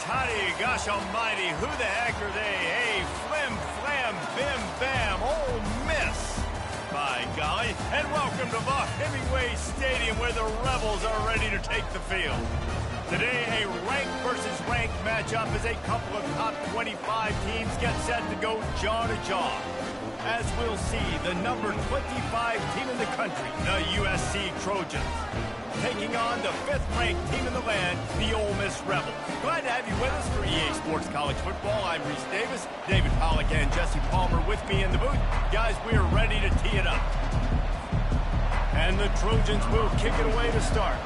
toddy, gosh almighty, who the heck are they? Hey, flim, flam, bim, bam, Ole Miss. By golly, and welcome to Vaught Hemingway Stadium where the Rebels are ready to take the field. Today, a ranked versus ranked matchup as a couple of top 25 teams get set to go jaw to jaw. As we'll see, the number 25 team in the country, the USC Trojans, taking on the 5th-ranked team in the land, the Ole Miss Rebels. Glad to have you with us for EA Sports College Football. I'm Reese Davis, David Pollack and Jesse Palmer with me in the booth. Guys, we are ready to tee it up. And the Trojans will kick it away to start.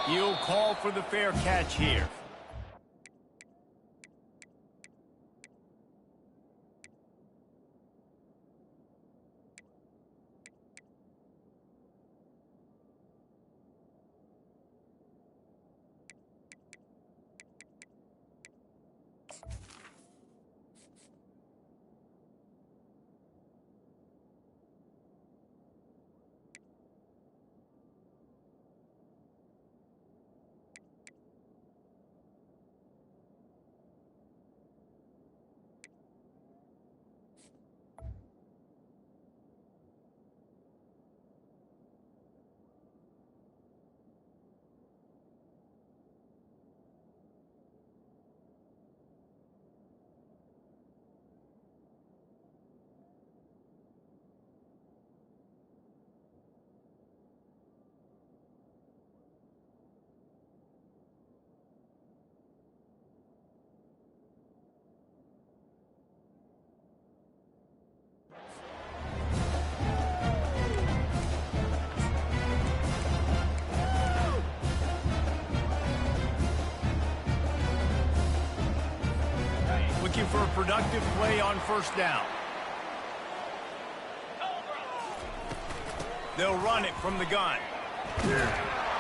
He'll call for the fair catch here. Looking for a productive play on first down. They'll run it from the gun.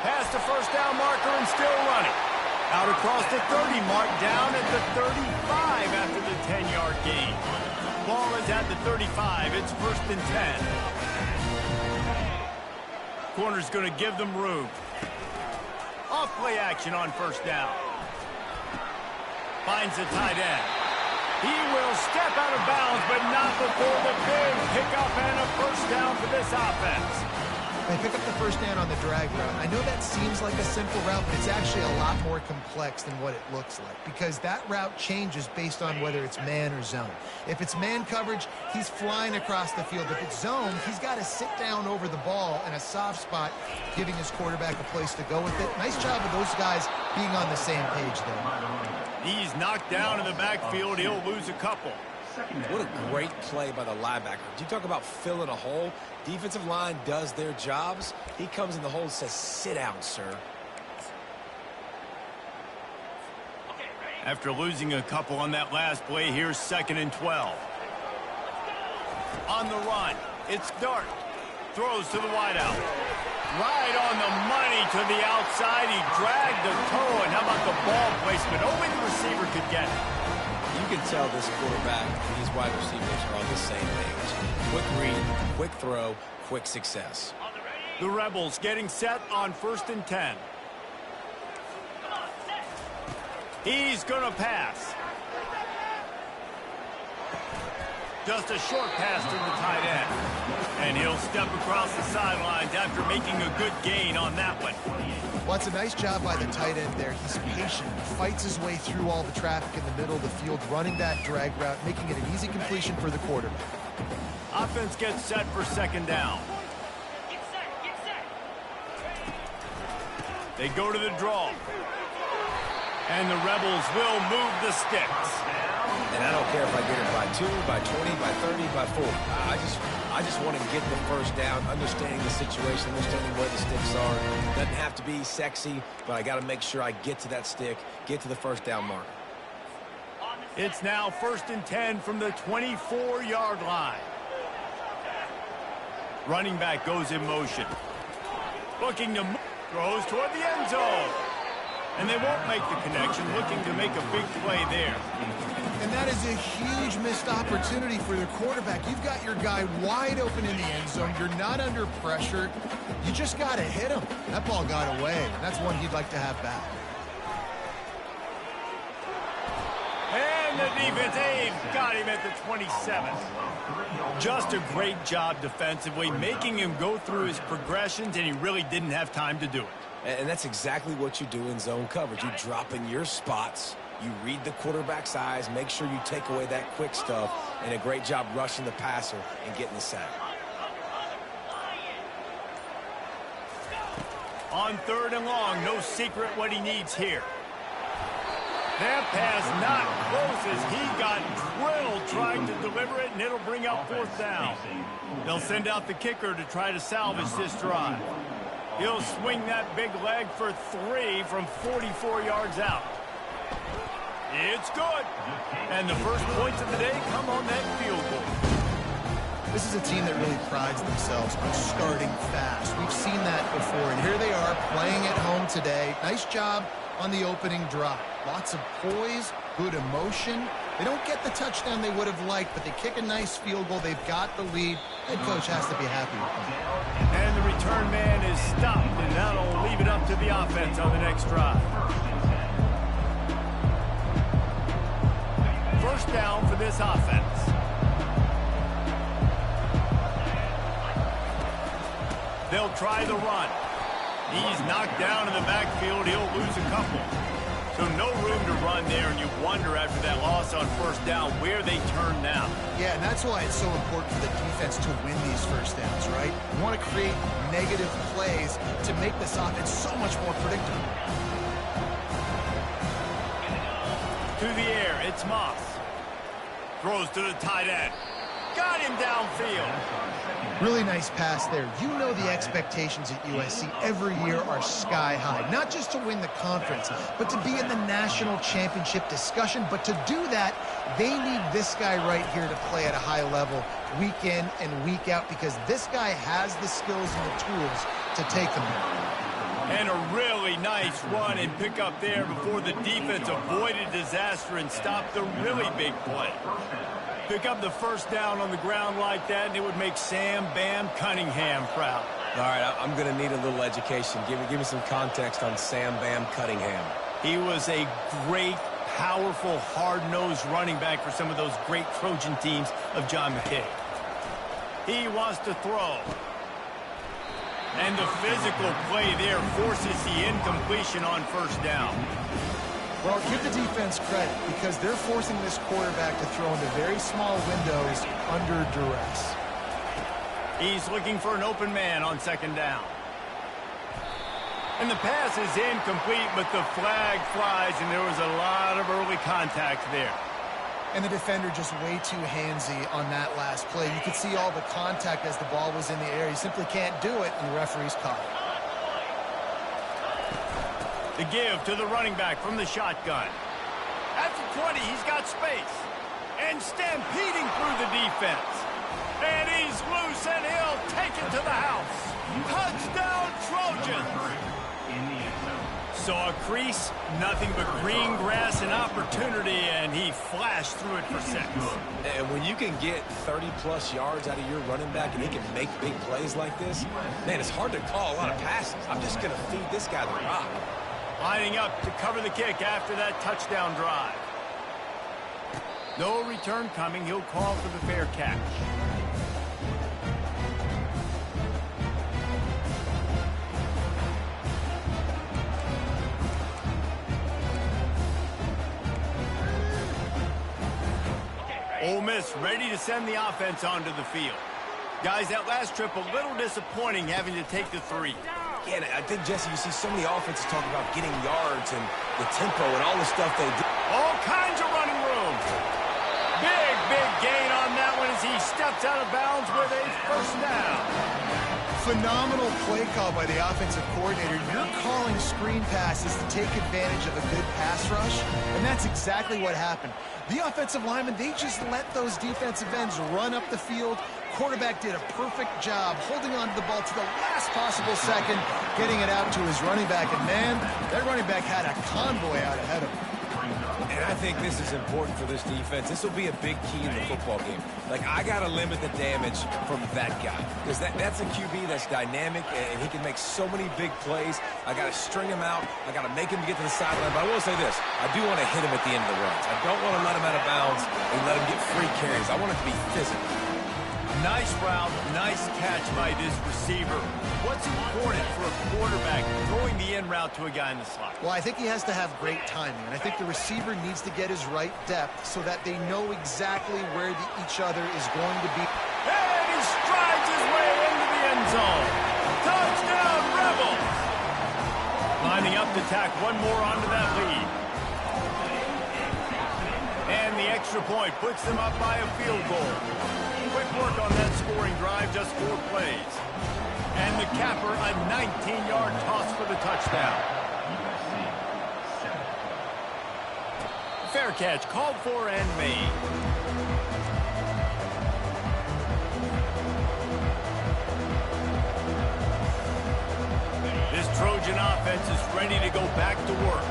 Past the first down marker and still running. Out across the 30 mark, down at the 35 after the 10-yard gain. Ball is at the 35. It's 1st and 10. Corner's going to give them room. Off play action on first down. Finds the tight end. He will step out of bounds, but not before the big pickup and a first down for this offense. They pick up the first down on the drag route. I know that seems like a simple route, but it's actually a lot more complex than what it looks like because that route changes based on whether it's man or zone. If it's man coverage, he's flying across the field. If it's zone, he's got to sit down over the ball in a soft spot, giving his quarterback a place to go with it. Nice job of those guys being on the same page there. He's knocked down in the backfield. He'll lose a couple. What a great play by the linebacker. You talk about filling a hole. Defensive line does their jobs. He comes in the hole and says, sit down, sir. After losing a couple on that last play, here's 2nd and 12. On the run, it's Dart. Throws to the wideout. Right on the money to the outside. He dragged the toe, and how about the ball placement? Only the receiver could get it. You can tell this quarterback and these wide receivers are on the same page. Quick read, quick throw, quick success. The Rebels getting set on 1st and 10. He's going to pass. Just a short pass to the tight end. And he'll step across the sidelines after making a good gain on that one. Well, it's a nice job by the tight end there. He's patient, fights his way through all the traffic in the middle of the field, running that drag route, making it an easy completion for the quarterback. Offense gets set for 2nd down. They go to the draw. And the Rebels will move the sticks. And I don't care if I get it by 2, by 20, by 30, by 40. I just want to get the first down, understanding the situation, understanding where the sticks are. Doesn't have to be sexy, but I got to make sure I get to that stick, get to the first down marker. It's now 1st and 10 from the 24-yard line. Running back goes in motion. Looking to move, throws toward the end zone. And they won't make the connection, looking to make a big play there. And that is a huge missed opportunity for the quarterback. You've got your guy wide open in the end zone. You're not under pressure. You just got to hit him. That ball got away. That's one he'd like to have back. And the defense, they've got him at the 27. Just a great job defensively, making him go through his progressions, and he really didn't have time to do it. And that's exactly what you do in zone coverage. You drop in your spots, you read the quarterback's eyes, make sure you take away that quick stuff, and a great job rushing the passer and getting the sack. On 3rd and long, no secret what he needs here. That pass not close as he got drilled trying to deliver it, and it'll bring out 4th down. They'll send out the kicker to try to salvage this drive. He'll swing that big leg for 3 from 44 yards out. It's good. And the first points of the day come on that field goal. This is a team that really prides themselves on starting fast. We've seen that before, and here they are playing at home today. Nice job on the opening drive. Lots of poise, good emotion. They don't get the touchdown they would have liked, but they kick a nice field goal. They've got the lead. Head coach has to be happy with them. And the return man is stopped, and that'll leave it up to the offense on the next drive. First down for this offense. They'll try the run. He's knocked down in the backfield. He'll lose a couple. So no room to run there, and you wonder after that loss on first down where they turn now. Yeah, and that's why it's so important for the defense to win these first downs, right? You want to create negative plays to make this offense so much more predictable. To the air, it's Moss. Throws to the tight end. Got him downfield. Really nice pass there. You know the expectations at USC every year are sky high. Not just to win the conference, but to be in the national championship discussion. But to do that, they need this guy right here to play at a high level week in and week out, because this guy has the skills and the tools to take them there. And a really nice run and pick up there before the defense avoided disaster and stopped the really big play. Pick up the first down on the ground like that, and it would make Sam Bam Cunningham proud. All right, I'm going to need a little education. Give me some context on Sam Bam Cunningham. He was a great, powerful, hard-nosed running back for some of those great Trojan teams of John McKay. He wants to throw. And the physical play there forces the incompletion on first down. Well, give the defense credit, because they're forcing this quarterback to throw into very small windows under duress. He's looking for an open man on second down. And the pass is incomplete, but the flag flies, and there was a lot of early contact there. And the defender just way too handsy on that last play. You could see all the contact as the ball was in the air. He simply can't do it, and the referee's caught it. The give to the running back from the shotgun. At the 20, he's got space. And stampeding through the defense. And he's loose, and he'll take it to the house. Touchdown, Trojans! Saw a crease, nothing but green grass and opportunity, and he flashed through it for 6. And when you can get 30-plus yards out of your running back and he can make big plays like this, man, it's hard to call a lot of passes. I'm just going to feed this guy the rock. Lining up to cover the kick after that touchdown drive. No return coming. He'll call for the fair catch. Ole Miss ready to send the offense onto the field. Guys, that last trip a little disappointing having to take the 3. Yeah, I think, Jesse, you see so many offenses talk about getting yards and the tempo and all the stuff they do. All kinds of running room. Big gain on that one as he steps out of bounds with a first down. Phenomenal play call by the offensive coordinator. You're calling screen passes to take advantage of a good pass rush, and that's exactly what happened. The offensive linemen, they just let those defensive ends run up the field. Quarterback did a perfect job holding on to the ball to the last possible second, getting it out to his running back, and man, that running back had a convoy out ahead of him. And I think this is important for this defense. This will be a big key in the football game. Like, I got to limit the damage from that guy. Because that's a QB that's dynamic, and he can make so many big plays. I got to string him out. I got to make him get to the sideline. But I will say this. I do want to hit him at the end of the runs. I don't want to let him out of bounds and let him get free carries. I want it to be physical. Nice route, nice catch by this receiver. What's important for a quarterback throwing the in route to a guy in the slot? Well, I think he has to have great timing, and I think the receiver needs to get his right depth so that they know exactly where each other is going to be. And he strides his way into the end zone. Touchdown, Rebels! Lining up to tack one more onto that lead. And the extra point puts them up by a field goal. Quick work on that scoring drive, just 4 plays. And the capper, a 19-yard toss for the touchdown. Fair catch, called for and made. This Trojan offense is ready to go back to work.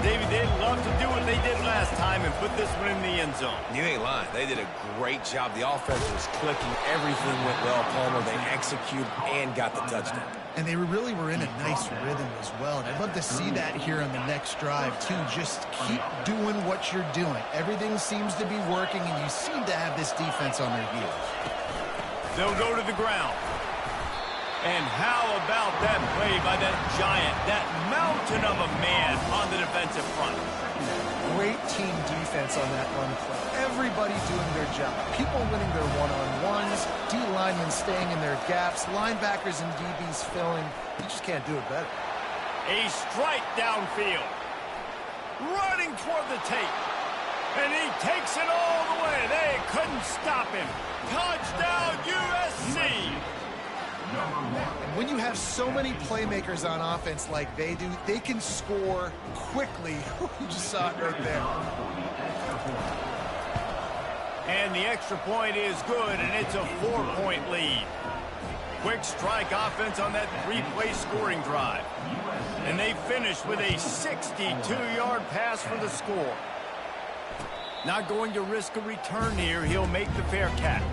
David, they'd love to do what they did last time and put this one in the end zone. You ain't lying. They did a great job. The offense was clicking. Everything went well. Palmer, they executed and got the touchdown. And they really were in a nice rhythm as well. And I'd love to see that here on the next drive, too. Just keep doing what you're doing. Everything seems to be working, and you seem to have this defense on their heels. They'll go to the ground. And how about that play by that giant, that mountain of a man on the defensive front? Great team defense on that run play. Everybody doing their job. People winning their one-on-ones, D linemen staying in their gaps, linebackers and DBs filling. You just can't do it better. A strike downfield. Running toward the tape. And he takes it all the way. They couldn't stop him. Touchdown, USC. And when you have so many playmakers on offense like they do, they can score quickly. You just saw it right there. And the extra point is good, and it's a 4-point lead. Quick strike offense on that 3-play scoring drive. And they finish with a 62-yard pass for the score. Not going to risk a return here. He'll make the fair catch.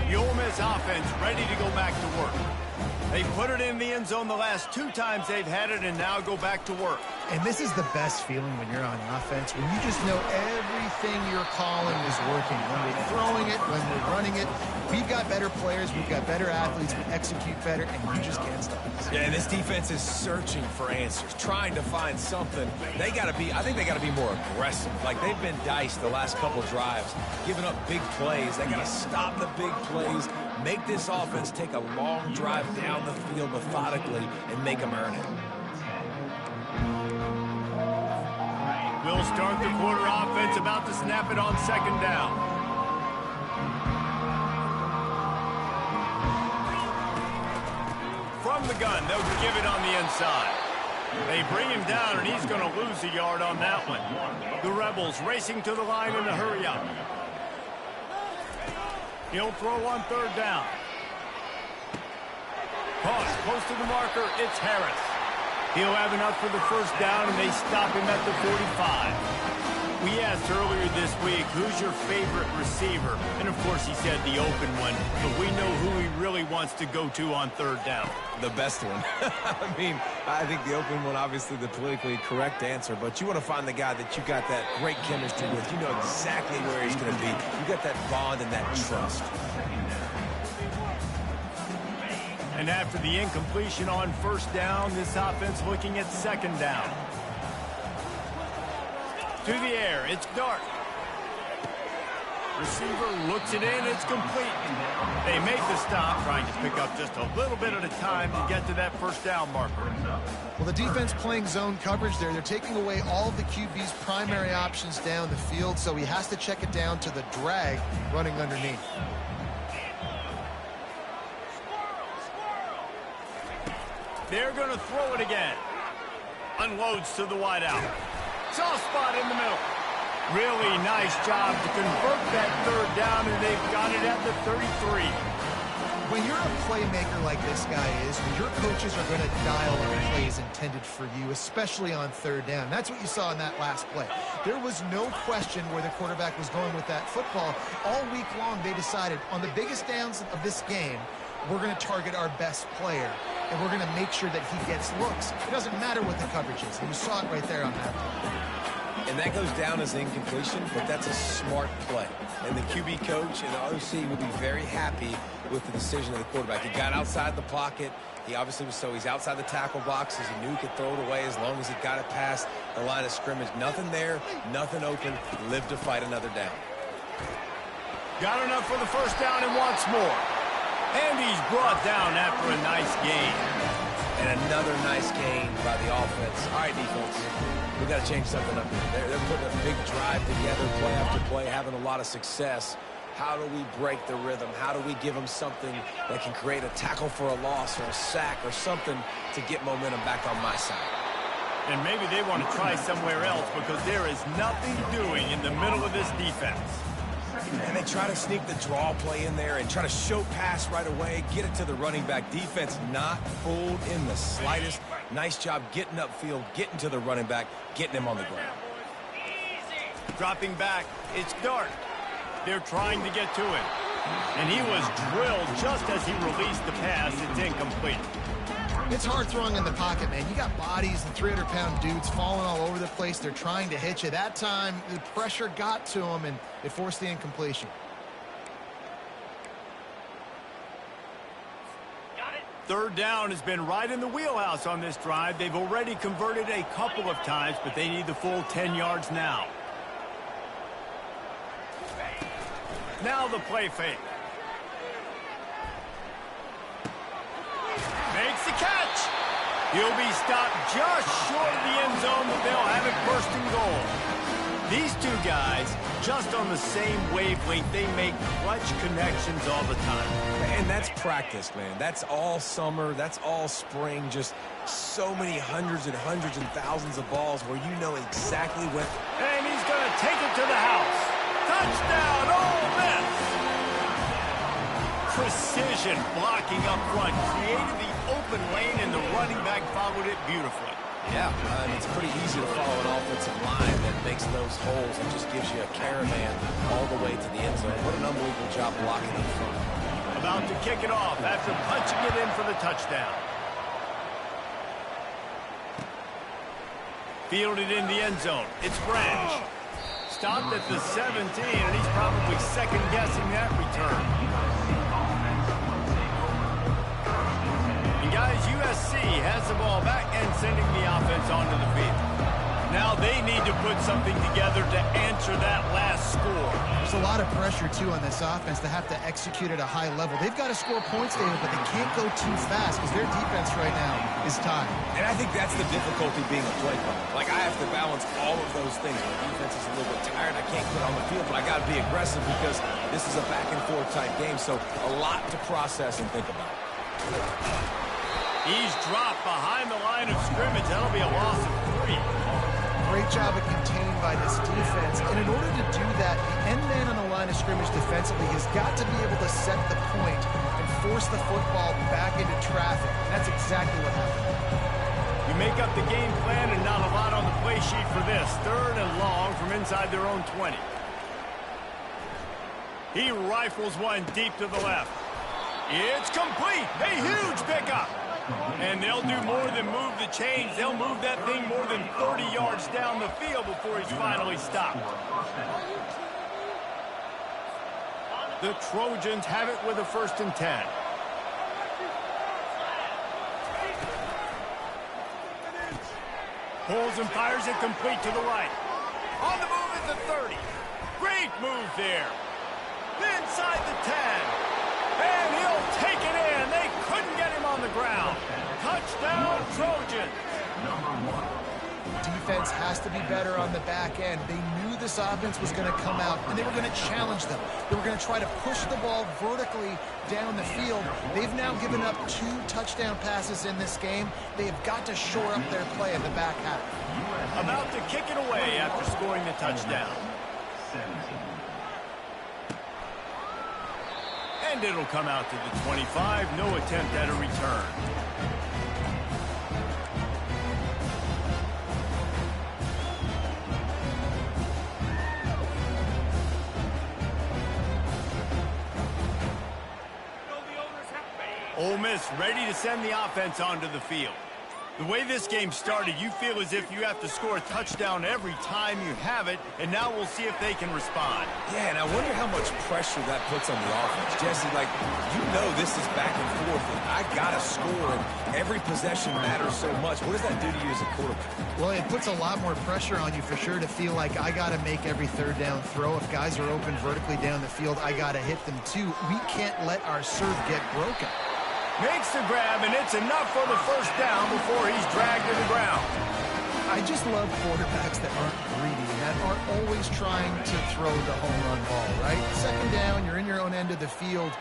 The Ole Miss offense ready to go back to work. They put it in the end zone the last 2 times they've had it and now go back to work. And this is the best feeling when you're on offense, when you just know everything you're calling is working. When we're throwing it, when we're running it, we've got better players, we've got better athletes, we execute better, and you just can't stop us. Yeah, and this defense is searching for answers, trying to find something. I think they got to be more aggressive. Like, they've been diced the last couple drives, giving up big plays. They got to stop the big plays, make this offense take a long drive down the field methodically, and make them earn it. We'll start the quarter offense, about to snap it on 2nd down. From the gun, they'll give it on the inside. They bring him down, and he's going to lose a yard on that one. The Rebels racing to the line in a hurry up. He'll throw on 3rd down. Toss close to the marker. It's Harris. He'll have enough for the 1st down, and they stop him at the 45. We asked earlier this week, who's your favorite receiver? And, of course, he said the open one, but we know who he really wants to go to on 3rd down. The best one. I think the open one, obviously the politically correct answer, but you want to find the guy that you got that great chemistry with. You know exactly where he's going to be. You got that bond and that trust. And after the incompletion on 1st down, this offense looking at 2nd down. To the air, it's Dart. Receiver looks it in. It's complete. They make the stop, trying to pick up just a little bit at a time to get to that first down marker. Well, the defense playing zone coverage there. They're taking away all of the QB's primary options down the field, so he has to check it down to the drag running underneath. They're going to throw it again. Unloads to the wideout. Soft spot in the middle. Really nice job to convert that third down, and they've got it at the 33. When you're a playmaker like this guy is, your coaches are going to dial up plays intended for you, especially on third down. That's what you saw in that last play. There was no question where the quarterback was going with that football. All week long, they decided on the biggest downs of this game, we're going to target our best player, and we're going to make sure that he gets looks. It doesn't matter what the coverage is, and you saw it right there on that play. And that goes down as incompletion, but that's a smart play. And the QB coach and the OC will be very happy with the decision of the quarterback. He got outside the pocket. He obviously was he's outside the tackle boxes. He knew he could throw it away as long as he got it past the line of scrimmage. Nothing there, nothing open. Lived to fight another down. Got enough for the first down and wants more. And he's brought down after a nice gain. And another nice gain by the offense. All right, defense. We got to change something up here. They're putting a big drive together, play after play, having a lot of success. How do we break the rhythm? How do we give them something that can create a tackle for a loss or a sack or something to get momentum back on my side? And maybe they want to try somewhere else because there is nothing doing in the middle of this defense. And they try to sneak the draw play in there and try to show pass right away, get it to the running back. Defense not fooled in the slightest. Nice job getting upfield, getting to the running back, getting him on the ground. Dropping back, it's Dart. They're trying to get to him. And he was drilled just as he released the pass. It's incomplete. It's hard throwing in the pocket, man. You got bodies and 300-pound dudes falling all over the place. They're trying to hit you. That time, the pressure got to him, and it forced the incompletion. Third down has been right in the wheelhouse on this drive. They've already converted a couple of times, but they need the full 10 yards now. Now the play fake. Makes the catch. He'll be stopped just short of the end zone, but they'll have it first and goal. These two guys, just on the same wavelength, they make clutch connections all the time. And that's practice, man. That's all summer. That's all spring. Just so many hundreds and thousands of balls where you know exactly when. And he's going to take it to the house. Touchdown, Ole Miss! Precision blocking up front. Created the open lane, and the running back followed it beautifully. Yeah, it's pretty easy to follow an offensive line that makes those holes and just gives you a caravan all the way to the end zone. What an unbelievable job blocking up front. About to kick it off after punching it in for the touchdown. Fielded in the end zone. It's Branch. Stopped at the 17, and he's probably second-guessing that return. And guys, USC has the ball back and sending the offense onto the field. Now they need to put something together to answer that last score. There's a lot of pressure, too, on this offense to have to execute at a high level. They've got to score points, David, but they can't go too fast because their defense right now is tired. And I think that's the difficulty being a play caller. Like, I have to balance all of those things. My defense is a little bit tired. I can't quit on the field, but I got to be aggressive because this is a back-and-forth type game, so a lot to process and think about. He's dropped behind the line of scrimmage. That'll be a loss of 3. Great job of containing by this defense. And in order to do that, the end man on the line of scrimmage defensively has got to be able to set the point and force the football back into traffic. And that's exactly what happened. You make up the game plan and not a lot on the play sheet for this. Third and long from inside their own 20. He rifles one deep to the left. It's complete. A huge pickup. And they'll do more than move the chains. They'll move that thing more than 30 yards down the field before he's finally stopped. The Trojans have it with a 1st and 10. Pulls and fires it complete to the right. On the move at the 30. Great move there. inside the 10. And he'll take it in. They couldn't get him on the ground. Touchdown, Trojans. Defense has to be better on the back end. They knew this offense was going to come out, and they were going to challenge them. They were going to try to push the ball vertically down the field. They've now given up 2 touchdown passes in this game. They have got to shore up their play in the back half. About to kick it away after scoring the touchdown. And it'll come out to the 25. No attempt at a return. Ole Miss ready to send the offense onto the field. The way this game started, you feel as if you have to score a touchdown every time you have it, and now we'll see if they can respond. Yeah, and I wonder how much pressure that puts on the offense. Jesse, like, you know this is back and forth, and I got to score, and every possession matters so much. What does that do to you as a quarterback? Well, it puts a lot more pressure on you for sure to feel like I got to make every third down throw. If guys are open vertically down the field, I got to hit them too. We can't let our serve get broken. Makes the grab, and it's enough for the first down before he's dragged to the ground. I just love quarterbacks that aren't greedy, that aren't always trying to throw the home run ball, right? Second down, you're in your own end of the field.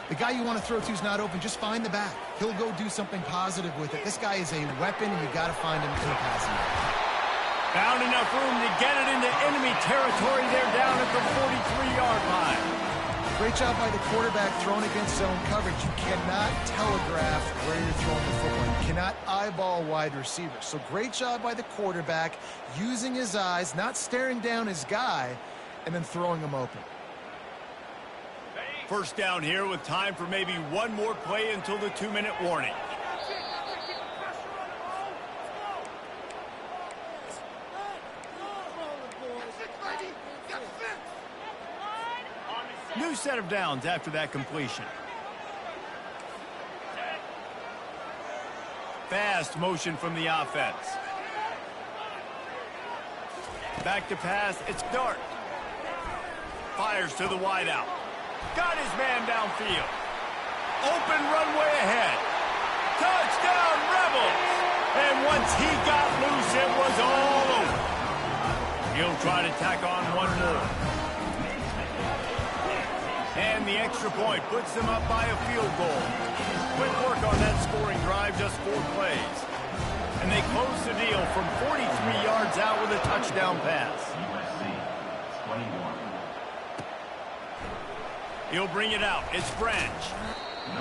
The guy you want to throw to is not open. Just find the back. He'll go do something positive with it. This guy is a weapon, and you've got to find him in the passing game. Found enough room to get it into enemy territory. They're down at the 43-yard line. Great job by the quarterback throwing against zone coverage. You cannot telegraph where you're throwing the football. You cannot eyeball wide receivers. So great job by the quarterback using his eyes, not staring down his guy, and then throwing him open. First down here with time for maybe one more play until the 2-minute warning. New set of downs after that completion. Fast motion from the offense. Back to pass, it's Dart. Fires to the wideout. Got his man downfield. Open runway ahead. Touchdown, Rebels! And once he got loose, it was all over. He'll try to tack on one more. And the extra point puts them up by a field goal. Quick work on that scoring drive, just 4 plays. And they close the deal from 43 yards out with a touchdown pass. He'll bring it out. It's French.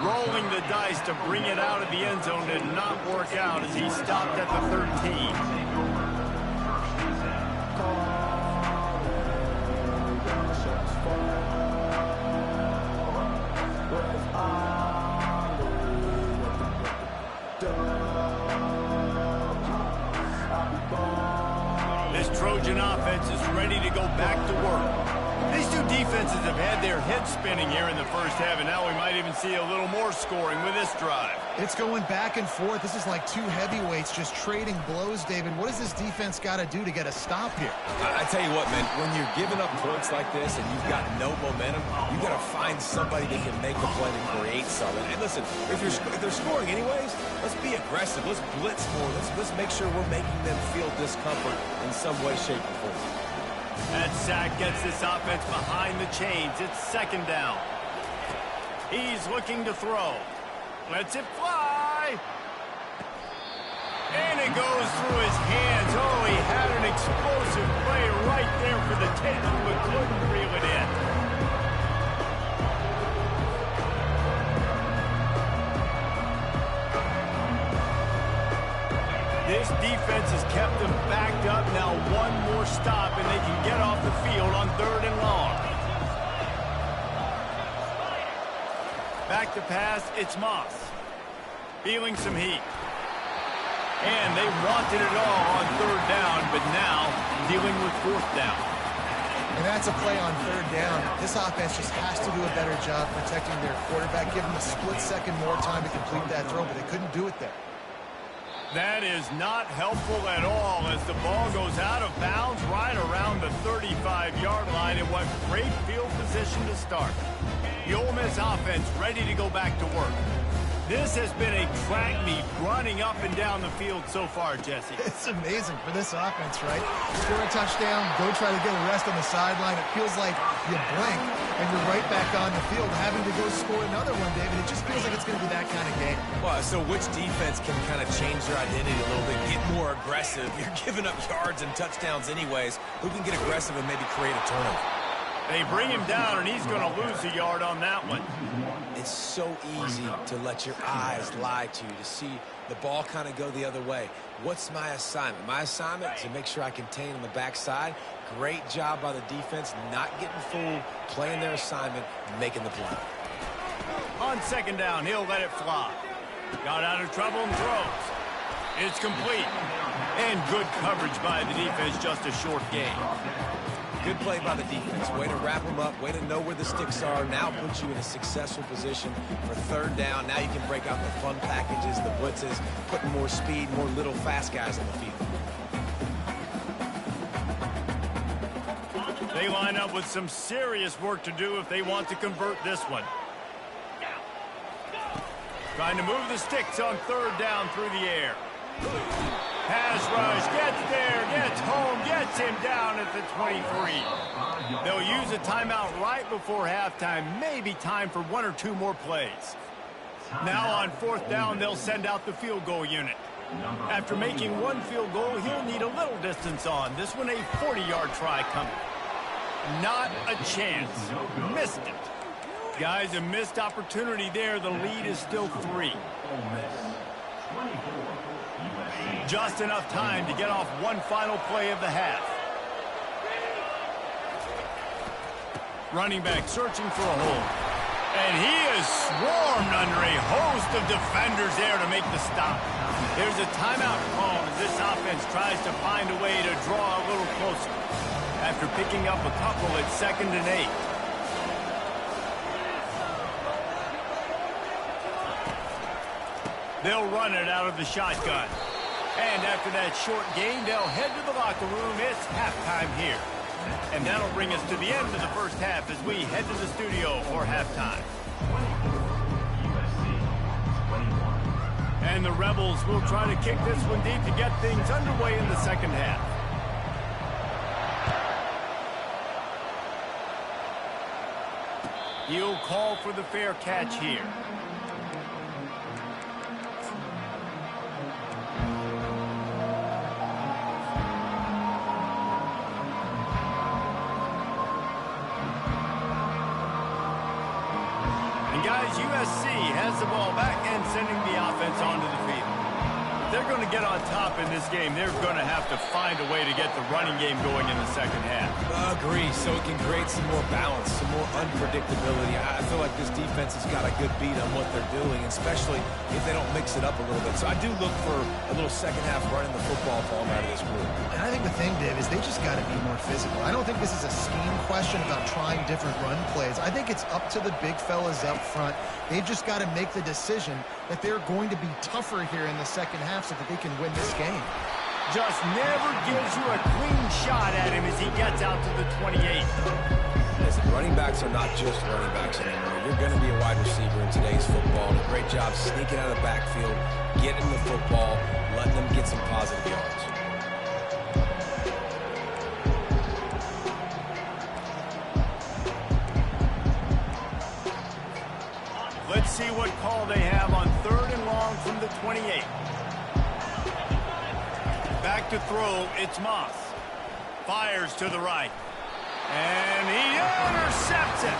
Rolling the dice to bring it out of the end zone did not work out as he stopped at the 13. This Trojan offense is ready to go back to work. These two defenses have had their heads spinning here in the first half, and now we might even see a little more scoring with this drive. It's going back and forth. This is like 2 heavyweights just trading blows, David. What does this defense got to do to get a stop here? I tell you what, man, when you're giving up points like this and you've got no momentum, you've got to find somebody that can make a play and create something. And listen, if they're scoring anyways, let's be aggressive. Let's blitz more. Let's make sure we're making them feel discomfort in some way, shape, or form. That sack gets this offense behind the chains. It's second down. He's looking to throw. Lets it fly. And it goes through his hands. Oh, he had an explosive play right there for the 10, but couldn't reel it in. This defense has kept them backed up. Now one more stop, and they can get off the field on 3rd and long. Back to pass, it's Moss. Feeling some heat. And they wanted it all on 3rd down, but now dealing with 4th down. And that's a play on 3rd down. This offense just has to do a better job protecting their quarterback. Give them a split second more time to complete that throw, but they couldn't do it there. That is not helpful at all as the ball goes out of bounds right around the 35-yard line. And what great field position to start. The Ole Miss offense ready to go back to work. This has been a track meet running up and down the field so far, Jesse. It's amazing for this offense, right? Score a touchdown, go try to get a rest on the sideline. It feels like you blink and you're right back on the field having to go score another one, David. It just feels like it's going to be that kind of game. Well, so which defense can kind of change their identity a little bit, get more aggressive? You're giving up yards and touchdowns anyways. Who can get aggressive and maybe create a turnover? They bring him down, and he's going to lose a yard on that one. It's so easy to let your eyes lie to you, to see the ball kind of go the other way. What's my assignment? My assignment is to make sure I contain on the backside. Great job by the defense, not getting fooled, playing their assignment, making the play. On second down, he'll let it fly. Got out of trouble and throws. It's complete. And good coverage by the defense, just a short gain. Good play by the defense. Way to wrap them up. Way to know where the sticks are. Now puts you in a successful position for third down. Now you can break out the fun packages, the blitzes, putting more speed, more little fast guys on the field. They line up with some serious work to do if they want to convert this one. Trying to move the sticks on third down through the air. Pass rush, gets there, gets home, gets him down at the 23. They'll use a timeout right before halftime, maybe time for one or two more plays. Now on fourth down, they'll send out the field goal unit. After making one field goal, he'll need a little distance on. This one a 40-yard try coming. Not a chance. Missed it. Guys, a missed opportunity there. The lead is still 3. Just enough time to get off one final play of the half. Running back searching for a hole. And he is swarmed under a host of defenders there to make the stop. There's a timeout call as this offense tries to find a way to draw a little closer. After picking up a couple at 2nd and 8. They'll run it out of the shotgun. And after that short gain, they'll head to the locker room. It's halftime here. And that'll bring us to the end of the first half as we head to the studio for halftime. And the Rebels will try to kick this one deep to get things underway in the second half. He'll call for the fair catch here. Guys, USC has the ball back and sending the offense onto the field. If they're going to get on top in this game, they're going to have to find a way to get the running game going in the second half. Agree, so it can create some more balance, some more unpredictability. I feel like this defense has got a good beat on what they're doing, especially if they don't mix it up a little bit. So I do look for a little second half running the football ball out of this group. And I think the thing, Dave, is they just got to be more physical. I don't think this is a scheme question about trying different run plays. I think it's up to the big fellas up front. They've just got to make the decision that they're going to be tougher here in the second half so that they can win this game. Just never gives you a clean shot at him as he gets out to the 28. Listen, running backs are not just running backs anymore. You're going to be a wide receiver in today's football. And a great job sneaking out of the backfield, getting the football, letting them get some positive yards. Let's see what call they have on 3rd and long from the 28. Back to throw, it's Moss. Fires to the right. And he intercepts it.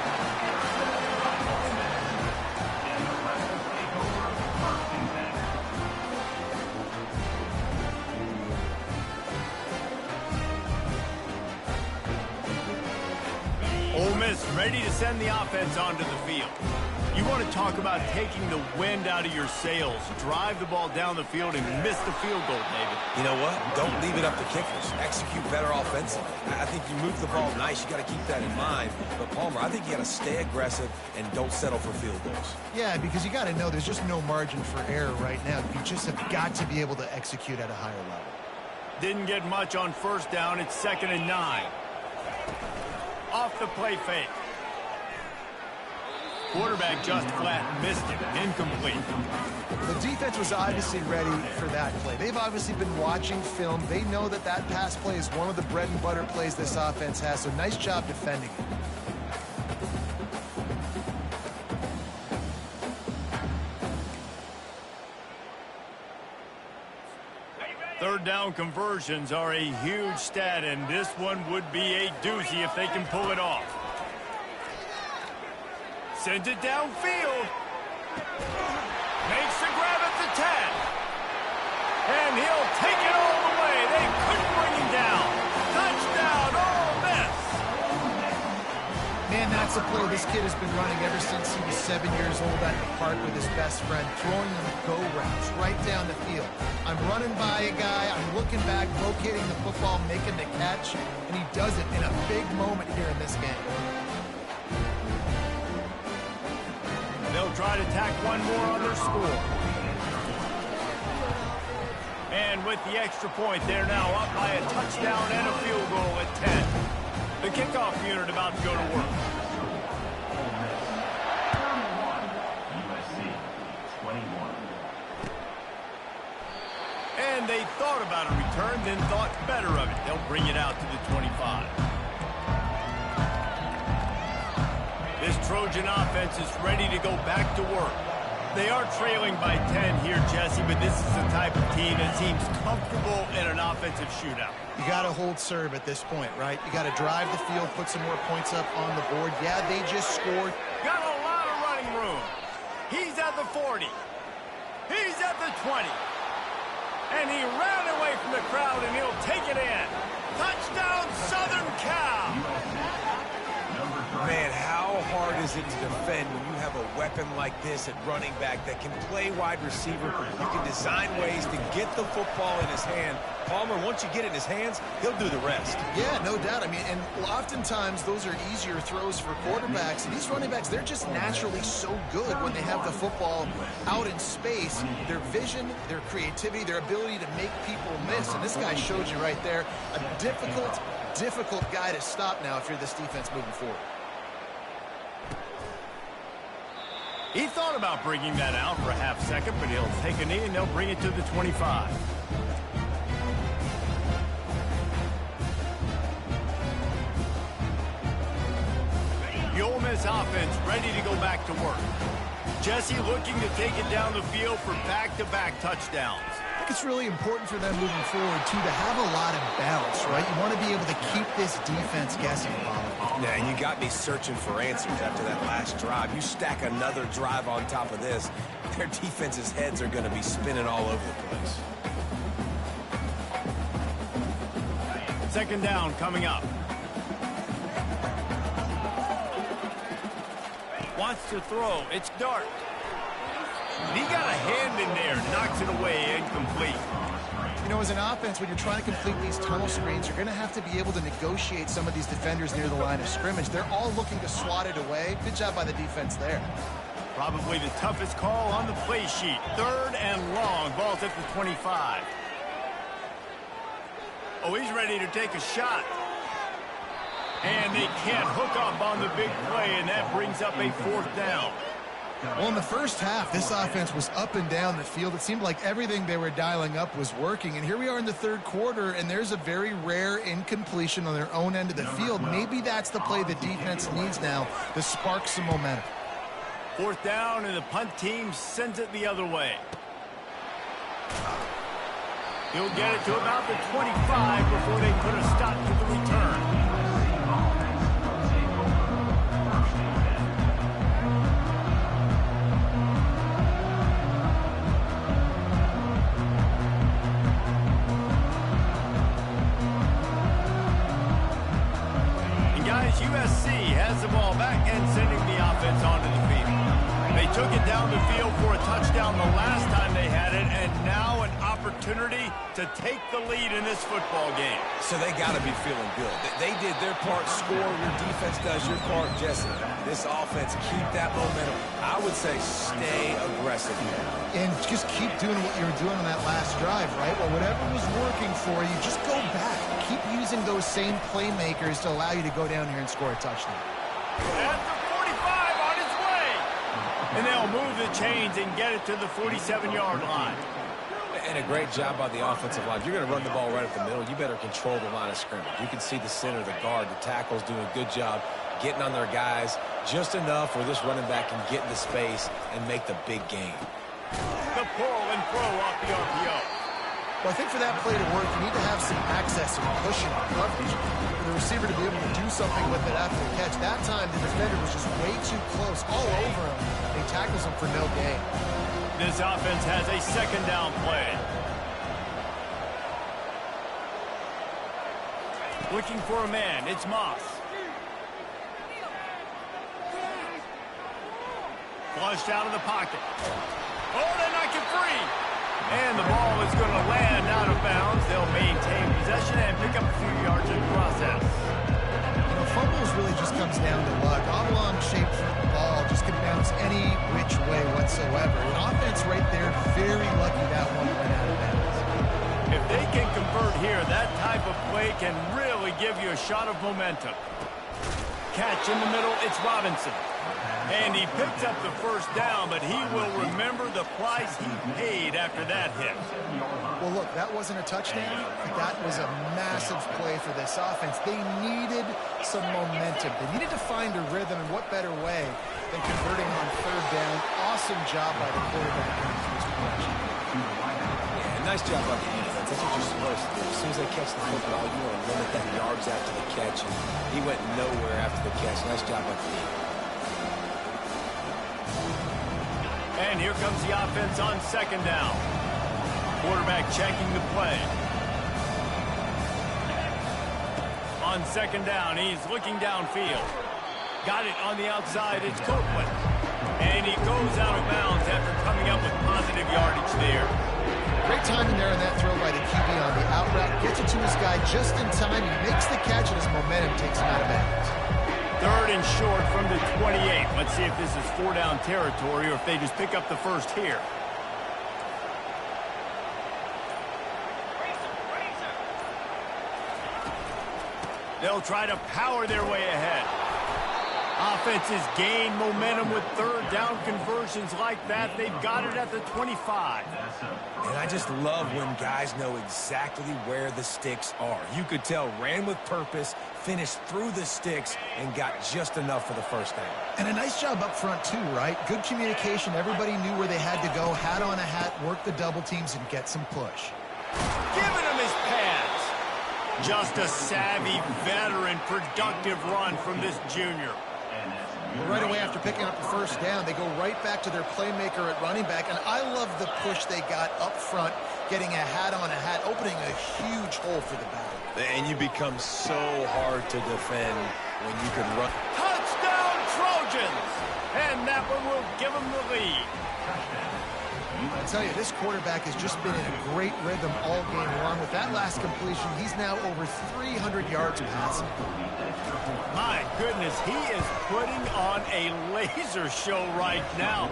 Ole Miss ready to send the offense onto the field. You want to talk about taking the wind out of your sails. Drive the ball down the field and miss the field goal, David. You know what? Don't leave it up to kickers. Execute better offensively. I think you move the ball nice. You got to keep that in mind. But, Palmer, I think you got to stay aggressive and don't settle for field goals. Yeah, because you got to know there's just no margin for error right now. You just have got to be able to execute at a higher level. Didn't get much on first down. It's 2nd and 9. Off the play fake. Quarterback just flat missed it. Incomplete. The defense was obviously ready for that play. They've obviously been watching film. They know that that pass play is one of the bread and butter plays this offense has, so nice job defending it. Third down conversions are a huge stat, and this one would be a doozy if they can pull it off. Sends it downfield. Makes the grab at the 10. And he'll take it all the way. They couldn't bring him down. Touchdown, Ole Miss. Man, that's a play this kid has been running ever since he was 7 years old at the park with his best friend, throwing them go routes right down the field. I'm running by a guy, I'm looking back, locating the football, making the catch, and he does it in a big moment here in this game. They'll try to tack one more on their score. And with the extra point, they're now up by a touchdown and a field goal at 10. The kickoff unit about to go to work. And they thought about a return, then thought better of it. They'll bring it out to the 25. This Trojan offense is ready to go back to work. They are trailing by 10 here, Jesse, but this is the type of team that seems comfortable in an offensive shootout. You got to hold serve at this point, right? You got to drive the field, put some more points up on the board. Yeah, they just scored. Got a lot of running room. He's at the 40. He's at the 20. And he ran away from the crowd, and he'll take it in. Touchdown, Southern Cal. Man, how hard is it to defend when you have a weapon like this at running back that can play wide receiver? You can design ways to get the football in his hand. Palmer, once you get it in his hands, he'll do the rest. Yeah, no doubt. I mean, and oftentimes those are easier throws for quarterbacks. And these running backs, they're just naturally so good when they have the football out in space. Their vision, their creativity, their ability to make people miss. And this guy showed you right there, a difficult guy to stop now if you're this defense moving forward. He thought about bringing that out for a half second, but he'll take a knee and they'll bring it to the 25. The Ole Miss offense ready to go back to work. Jesse looking to take it down the field for back-to-back touchdowns. I think it's really important for them moving forward, too, to have a lot of bounce, right? You want to be able to keep this defense guessing, Bob. Yeah, and you got me searching for answers after that last drive. You stack another drive on top of this, their defense's heads are going to be spinning all over the place. Second down coming up. Wants to throw. It's Dart. And he got a hand in there, knocks it away, incomplete. You know, as an offense, when you're trying to complete these tunnel screens, you're going to have to be able to negotiate some of these defenders near the line of scrimmage. They're all looking to swat it away. Good job by the defense there. Probably the toughest call on the play sheet. 3rd and long. Ball's at the 25. Oh, he's ready to take a shot. And they can't hook up on the big play, and that brings up a 4th down. Well, in the first half, this offense was up and down the field. It seemed like everything they were dialing up was working. And here we are in the 3rd quarter, and there's a very rare incompletion on their own end of the field. Maybe that's the play the defense needs now to spark some momentum. 4th down, and the punt team sends it the other way. He'll get it to about the 25 before they put a stop to the return. USC has the ball back and sending the offense onto the field. They took it down the field for a touchdown the last time they had it, and now an opportunity to take the lead in this football game. So they got to be feeling good. They did their part, score. Your defense does your part, Jesse. This offense, keep that momentum. I would say stay aggressive here. And just keep doing what you were doing on that last drive, right? Well, whatever was working for you, just go back. Keep using those same playmakers to allow you to go down here and score a touchdown. At the 45 on his way. And they'll move the chains and get it to the 47-yard line. And a great job by the offensive line. If you're going to run the ball right up the middle, you better control the line of scrimmage. You can see the center, the guard, the tackles doing a good job getting on their guys just enough where this running back can get into space and make the big game. The pull and throw off the RPO. Well, I think for that play to work, you need to have some access and pushing coverage for the receiver to be able to do something with it after the catch. That time, the defender was just way too close, all over him. He tackles him for no gain. This offense has a second down play. Looking for a man. It's Moss. Flushed out of the pocket. Oh, they knock it free. And the ball is going to land out of bounds. They'll maintain possession and pick up a few yards in the process. You know, fumbles really just comes down to luck. Oblong-shaped ball just can bounce any which way whatsoever. An offense right there, very lucky that one went out of bounds. If they can convert here, that type of play can really give you a shot of momentum. Catch in the middle, it's Robinson. And he picked up the first down, but he will remember the price he paid after that hit. Well, look, that wasn't a touchdown, but that was a massive play for this offense. They needed some momentum. They needed to find a rhythm, and what better way than converting on third down. Awesome job by the quarterback. Yeah, nice job by the defense. That's what you're supposed to do. As soon as they catch the football, you want to limit that yards after the catch. And he went nowhere after the catch. Nice job by the defense. And here comes the offense on second down. Quarterback checking the play. On second down, he's looking downfield. Got it on the outside, it's Copeland. And he goes out of bounds after coming up with positive yardage there. Great timing there on that throw by the QB on the out route. Gets it to his guy just in time. He makes the catch, and his momentum takes him out of bounds. Third and short from the 28. Let's see if this is four-down territory or if they just pick up the first here. They'll try to power their way ahead. Offenses gain momentum with third down conversions like that. They've got it at the 25. And I just love when guys know exactly where the sticks are. You could tell ran with purpose, finished through the sticks, and got just enough for the first down. And a nice job up front, too, right? Good communication. Everybody knew where they had to go. Hat on a hat, work the double teams, and get some push. Giving him his pads. Just a savvy, veteran, productive run from this junior. Well, right away after picking up the first down, they go right back to their playmaker at running back. And I love the push they got up front, getting a hat on a hat, opening a huge hole for the back. And you become so hard to defend when you can run. Touchdown, Trojans! And that one will give them the lead. I tell you, this quarterback has just been in a great rhythm all game long. With that last completion, he's now over 300 yards passing. My goodness, he is putting on a laser show right now.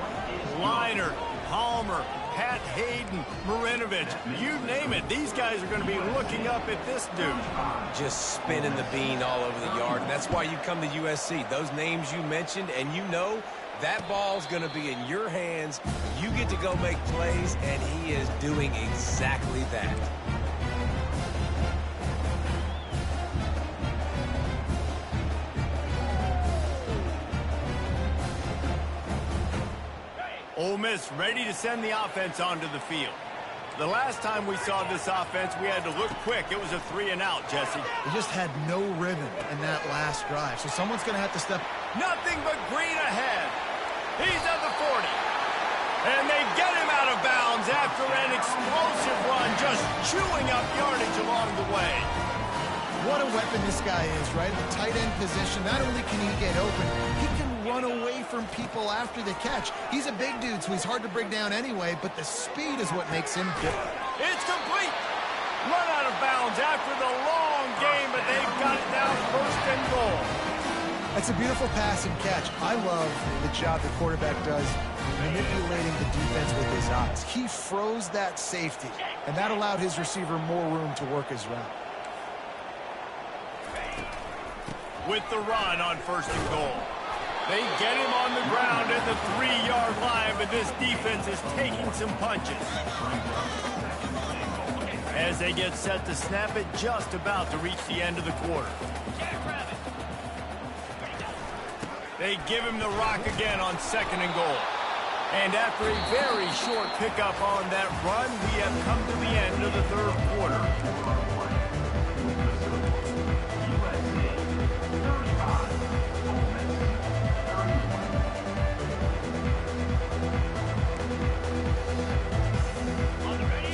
Leinart, Palmer, Pat Hayden, Marinovich, you name it. These guys are going to be looking up at this dude. Just spinning the bean all over the yard. And that's why you come to USC. Those names you mentioned, and you know that ball's going to be in your hands. You get to go make plays, and he is doing exactly that. Ole Miss ready to send the offense onto the field. The last time we saw this offense, we had to look quick. It was a 3-and-out, Jesse. They just had no rhythm in that last drive, so someone's going to have to step. Nothing but green ahead. He's at the 40. And they get him out of bounds after an explosive run, just chewing up yardage along the way. What a weapon this guy is, right? The tight end position, not only can he get open, he can run away from people after the catch. He's a big dude, so he's hard to bring down anyway, but the speed is what makes him different. It's complete. Run out of bounds after the long game, but they've got it down first and goal. That's a beautiful pass and catch. I love the job the quarterback does manipulating the defense with his eyes. He froze that safety, and that allowed his receiver more room to work his route. With the run on first and goal. They get him on the ground at the 3-yard line, but this defense is taking some punches. As they get set to snap it, just about to reach the end of the quarter. They give him the rock again on second and goal. And after a very short pickup on that run, we have come to the end of the third quarter.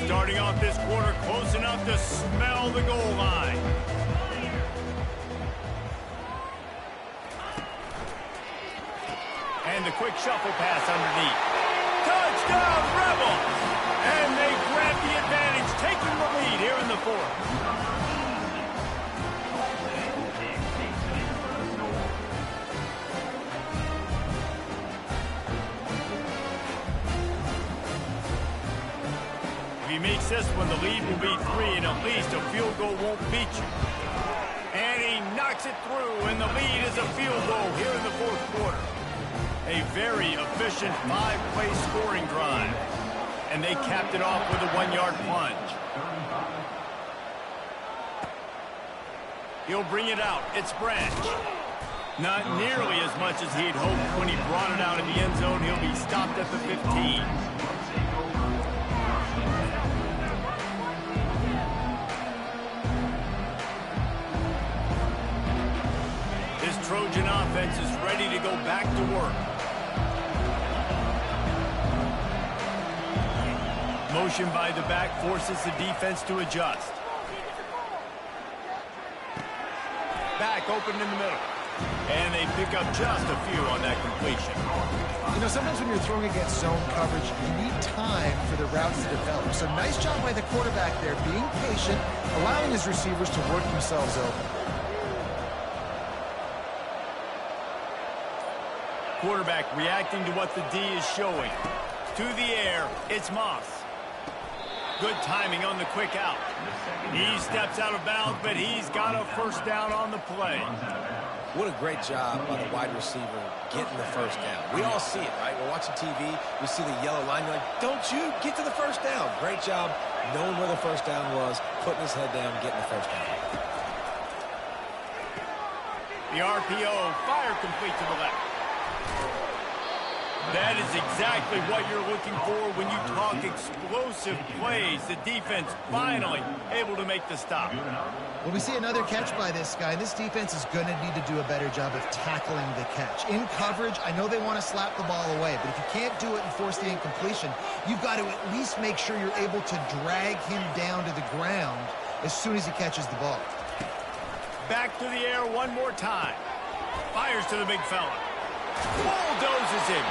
Starting off this quarter close enough to smell the goal line. And the quick shuffle pass underneath. Touchdown, Rebels! And they grab the advantage, taking the lead here in the fourth. If he makes this one, the lead will be 3, and at least a field goal won't beat you. And he knocks it through, and the lead is a field goal here in the fourth quarter. A very efficient 5-play scoring drive. And they capped it off with a 1-yard plunge. He'll bring it out. It's Branch. Not nearly as much as he'd hoped when he brought it out in the end zone. He'll be stopped at the 15. This Trojan offense is ready to go back to work. Motion by the back forces the defense to adjust. Back open in the middle. And they pick up just a few on that completion. You know, sometimes when you're throwing against zone coverage, you need time for the routes to develop. So nice job by the quarterback there, being patient, allowing his receivers to work themselves open. Quarterback reacting to what the D is showing. To the air, it's Moss. Good timing on the quick out. He steps out of bounds, but he's got a first down on the play. What a great job by the wide receiver getting the first down. We all see it, right? We're watching TV. We see the yellow line. You're like, don't you get to the first down. Great job knowing where the first down was, putting his head down, getting the first down. The RPO, fire complete to the left. That is exactly what you're looking for when you talk explosive plays. The defense finally able to make the stop. Well, we see another catch by this guy. This defense is going to need to do a better job of tackling the catch. In coverage, I know they want to slap the ball away, but if you can't do it and force the incompletion, you've got to at least make sure you're able to drag him down to the ground as soon as he catches the ball. Back to the air one more time. Fires to the big fella. Bulldozes him.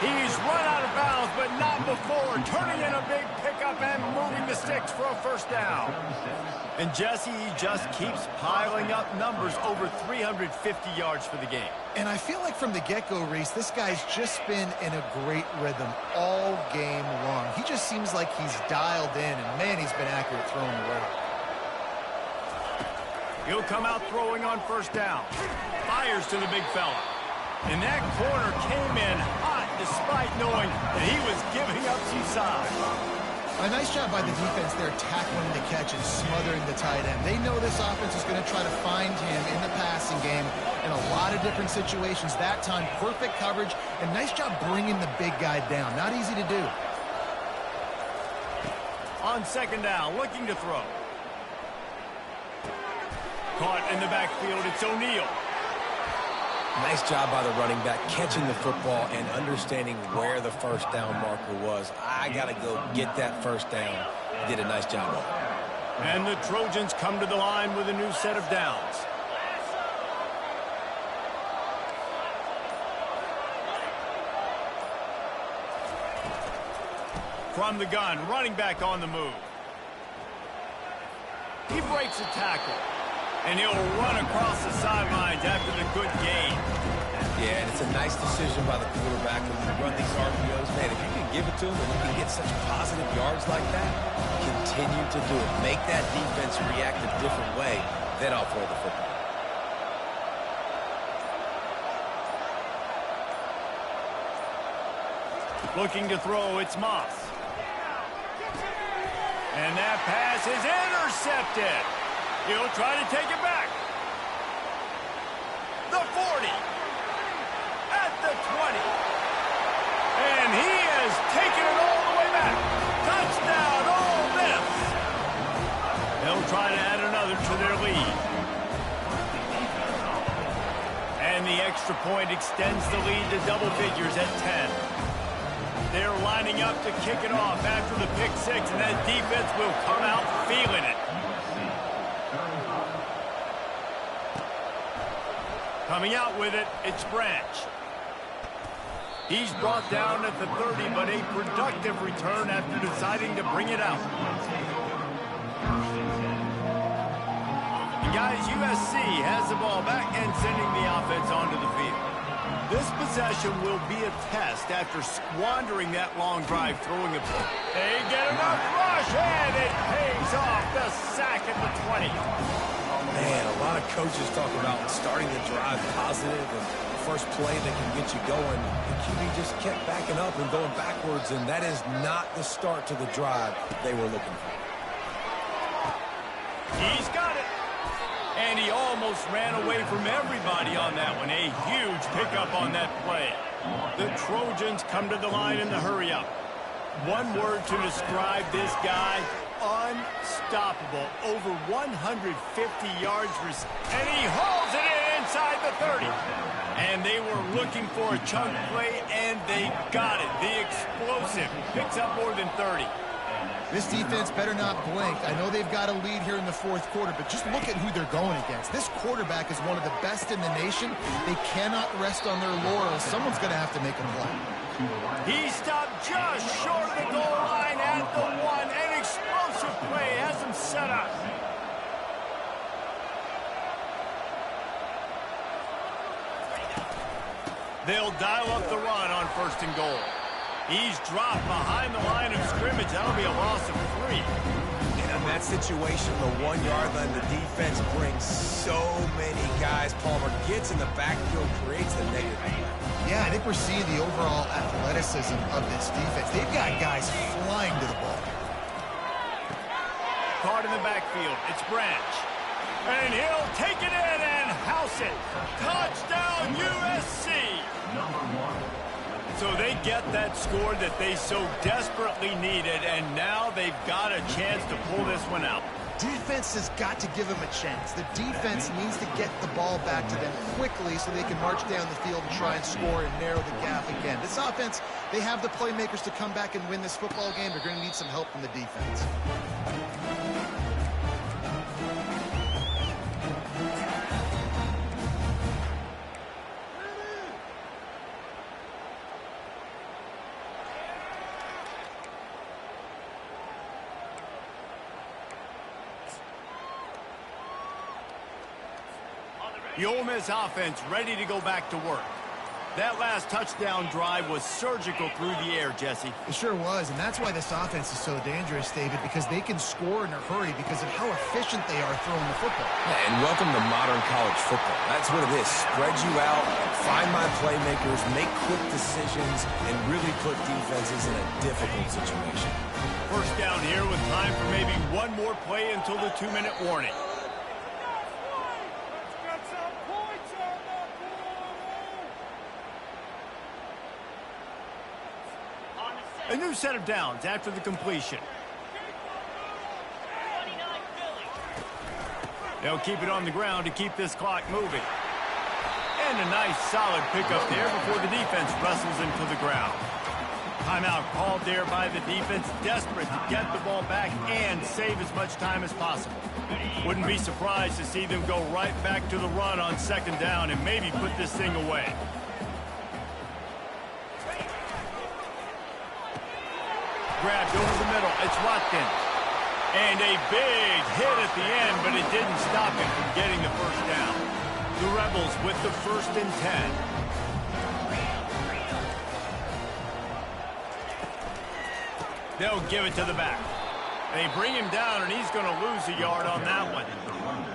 He's run out of bounds, but not before. Turning in a big pickup and moving the sticks for a first down. And Jesse just keeps piling up numbers, over 350 yards for the game. And I feel like from the get-go, Reese, this guy's just been in a great rhythm all game long. He just seems like he's dialed in, and man, he's been accurate throwing the rock. He'll come out throwing on first down. Fires to the big fella. And that corner came in hot despite knowing that he was giving up some size. A nice job by the defense there tackling the catch and smothering the tight end. They know this offense is going to try to find him in the passing game in a lot of different situations. That time, perfect coverage, and nice job bringing the big guy down. Not easy to do. On second down, looking to throw. Caught in the backfield, it's O'Neal. Nice job by the running back, catching the football and understanding where the first down marker was. I got to go get that first down. Did a nice job of it. And the Trojans come to the line with a new set of downs. From the gun, running back on the move. He breaks a tackle, and he'll run across the sidelines after the good gain. Yeah, and it's a nice decision by the quarterback when you run these RPOs. Man, if you can give it to him and you can get such positive yards like that, continue to do it. Make that defense react a different way, then I'll throw the football. Looking to throw, it's Moss. And that pass is intercepted. He'll try to take it back. The 40. At the 20. And he has taken it all the way back. Touchdown, Ole Miss. They'll try to add another to their lead. And the extra point extends the lead to double figures at 10. They're lining up to kick it off after the pick six, and that defense will come out feeling it. Coming out with it, it's Branch. He's brought down at the 30, but a productive return after deciding to bring it out. And guys, USC has the ball back and sending the offense onto the field. This possession will be a test after squandering that long drive throwing a ball. They get enough rush, and it pays off. The sack at the 20. Man, a lot of coaches talk about starting the drive positive and the first play that can get you going. The QB just kept backing up and going backwards, and that is not the start to the drive they were looking for. He's got it. And he almost ran away from everybody on that one. A huge pickup on that play. The Trojans come to the line in the hurry-up. One word to describe this guy, unstoppable. Over 150 yards, and he hauls it in inside the 30. And they were looking for a chunk play, and they got it. The explosive picks up more than 30. This defense better not blink. I know they've got a lead here in the fourth quarter, but just look at who they're going against. This quarterback is one of the best in the nation. They cannot rest on their laurels. Someone's going to have to make a play. He stopped just short of the goal line at the 1. An explosive play has him set up. They'll dial up the run on 1st and goal. He's dropped behind the line of scrimmage. That'll be a loss of 3. And in that situation, the 1-yard line, the defense brings so many guys. Palmer gets in the backfield, creates the negative play. Yeah, I think we're seeing the overall athleticism of this defense. They've got guys flying to the ball. Caught in the backfield. It's Branch. And he'll take it in and house it. Touchdown, USC. So they get that score that they so desperately needed, and now they've got a chance to pull this one out. Defense has got to give them a chance. The defense needs to get the ball back to them quickly so they can march down the field and try and score and narrow the gap again. This offense, they have the playmakers to come back and win this football game. They're going to need some help from the defense. The Ole Miss offense ready to go back to work. That last touchdown drive was surgical through the air, Jesse. It sure was, and that's why this offense is so dangerous, David, because they can score in a hurry because of how efficient they are throwing the football. Yeah, and welcome to modern college football. That's what it is. Spread you out, find my playmakers, make quick decisions, and really put defenses in a difficult situation. First down here with time for maybe one more play until the 2-minute warning. A new set of downs after the completion. They'll keep it on the ground to keep this clock moving. And a nice solid pickup there before the defense wrestles into the ground. Timeout called there by the defense, desperate to get the ball back and save as much time as possible. Wouldn't be surprised to see them go right back to the run on second down and maybe put this thing away. Grabbed over the middle. It's Watkins. And a big hit at the end, but it didn't stop him from getting the first down. The Rebels with the 1st and 10. They'll give it to the back. They bring him down, and he's going to lose a yard on that one.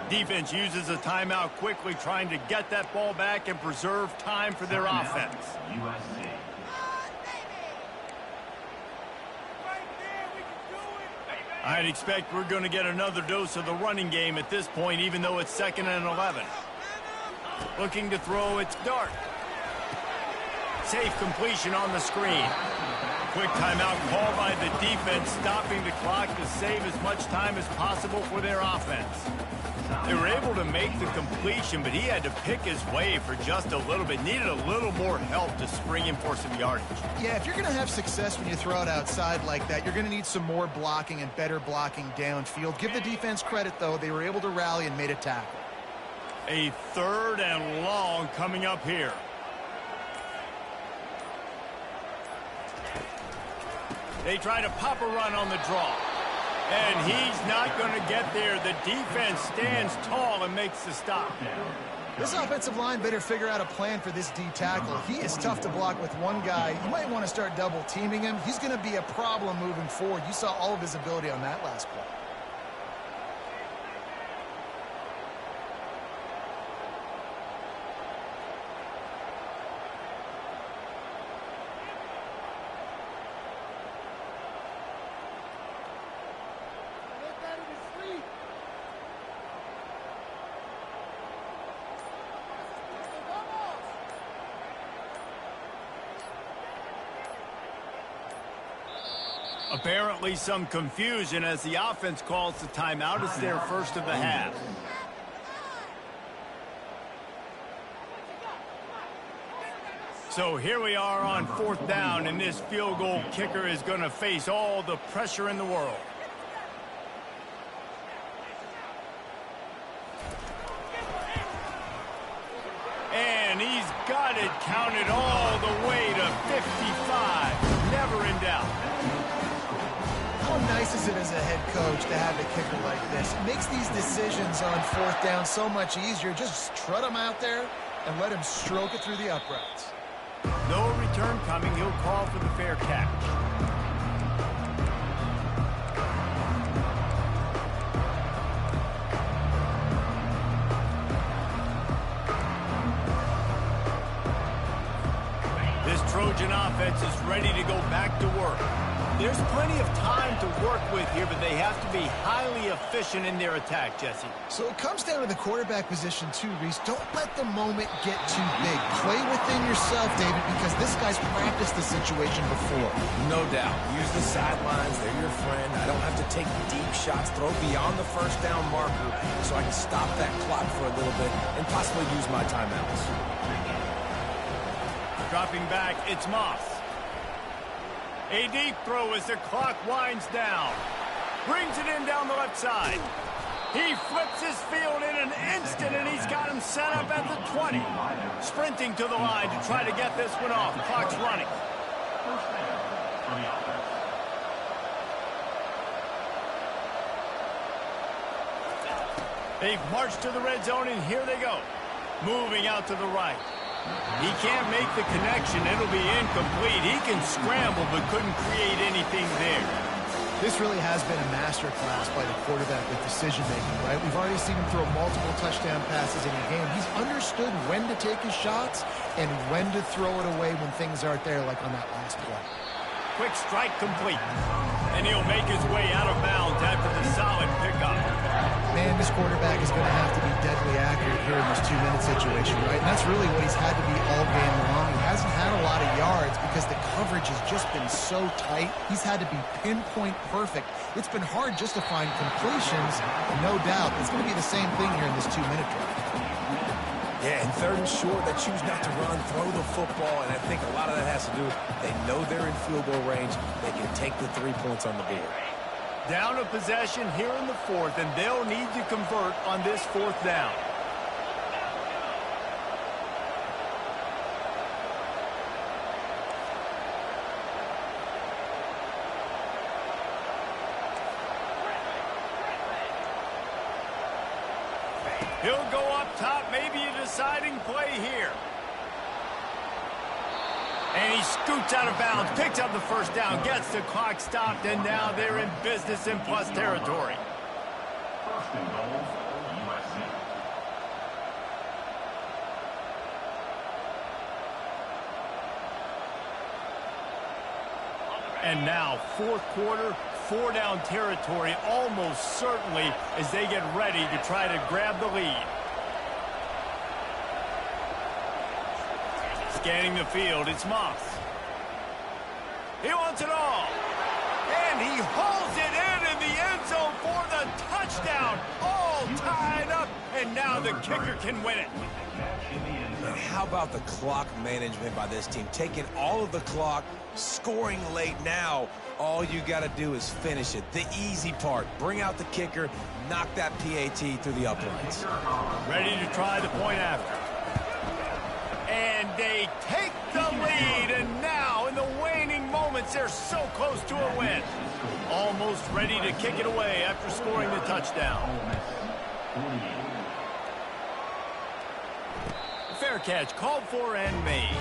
Defense uses a timeout quickly, trying to get that ball back and preserve time for their offense. I'd expect we're going to get another dose of the running game at this point, even though it's 2nd and 11. Looking to throw, it's Dart. Safe completion on the screen. Quick timeout called by the defense, stopping the clock to save as much time as possible for their offense. They were able to make the completion, but he had to pick his way for just a little bit. Needed a little more help to spring him for some yardage. Yeah, if you're going to have success when you throw it outside like that, you're going to need some more blocking and better blocking downfield. Give the defense credit, though. They were able to rally and made a tackle. A 3rd and long coming up here. They try to pop a run on the draw. And he's not going to get there. The defense stands tall and makes the stop. This offensive line better figure out a plan for this D tackle. He is tough to block with one guy. You might want to start double teaming him. He's going to be a problem moving forward. You saw all of his ability on that last play. Apparently some confusion as the offense calls the timeout. It's their first of the half. So here we are on 4th down, and this field goal kicker is going to face all the pressure in the world. And he's got it counted all the way to 55. Never in doubt. How nice is it as a head coach to have a kicker like this? It makes these decisions on 4th down so much easier. Just trot him out there and let him stroke it through the uprights. No return coming. He'll call for the fair catch. This Trojan offense is ready to go back to work. There's plenty of time to work with here, but they have to be highly efficient in their attack, Jesse. So it comes down to the quarterback position too, Reese. Don't let the moment get too big. Play within yourself, David, because this guy's practiced the situation before. No doubt. Use the sidelines. They're your friend. I don't have to take deep shots, throw beyond the 1st down marker so I can stop that clock for a little bit and possibly use my timeouts. Dropping back, it's Moss. A deep throw as the clock winds down. Brings it in down the left side. He flips his field in an instant, and he's got him set up at the 20. Sprinting to the line to try to get this one off. Clock's running. They've marched to the red zone, and here they go. Moving out to the right. He can't make the connection. It'll be incomplete. He can scramble, but couldn't create anything there. This really has been a masterclass by the quarterback with decision-making, right? We've already seen him throw multiple touchdown passes in a game. He's understood when to take his shots and when to throw it away when things aren't there, like on that last play. Quick strike complete. And he'll make his way out of bounds after the solid pickup. Man, this quarterback is going to have to be deadly accurate here in this 2-minute situation, right? And that's really what he's had to be all game long. He hasn't had a lot of yards because the coverage has just been so tight. He's had to be pinpoint perfect. It's been hard just to find completions, no doubt. It's going to be the same thing here in this 2-minute drive. Yeah, and third and short, they choose not to run, throw the football, and I think a lot of that has to do with they know they're in field goal range. They can take the 3 points on the board. Down a possession here in the fourth, and they'll need to convert on this fourth down. He'll go up top, maybe a deciding play here. And he scoots out of bounds, picks up the first down, gets the clock stopped, and now they're in business in plus territory. First and goal for USC. And now, fourth quarter, 4-down territory almost certainly as they get ready to try to grab the lead. Scanning the field, it's Moss. He wants it all. And he hauls it in the end zone for the touchdown. All tied up, and now the kicker can win it. And how about the clock management by this team? Taking all of the clock, scoring late now. All you got to do is finish it. The easy part. Bring out the kicker, knock that PAT through the uprights. Ready to try the point after. And they take the lead, and now in the waning moments, they're so close to a win. Almost ready to kick it away after scoring the touchdown. Fair catch called for and made.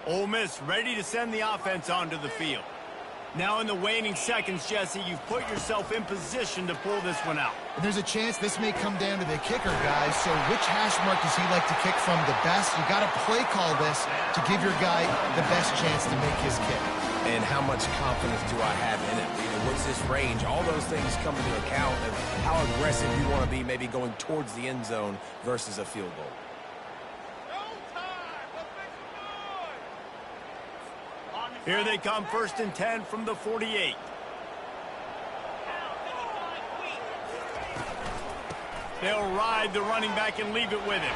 Ole Miss ready to send the offense onto the field. Now in the waning seconds, Jesse, you've put yourself in position to pull this one out. And there's a chance this may come down to the kicker, guys. So which hash mark does he like to kick from the best? You got to play call this to give your guy the best chance to make his kick. And how much confidence do I have in it? What's this range? All those things come into account of how aggressive you want to be maybe going towards the end zone versus a field goal. Here they come, 1st and 10 from the 48. They'll ride the running back and leave it with him.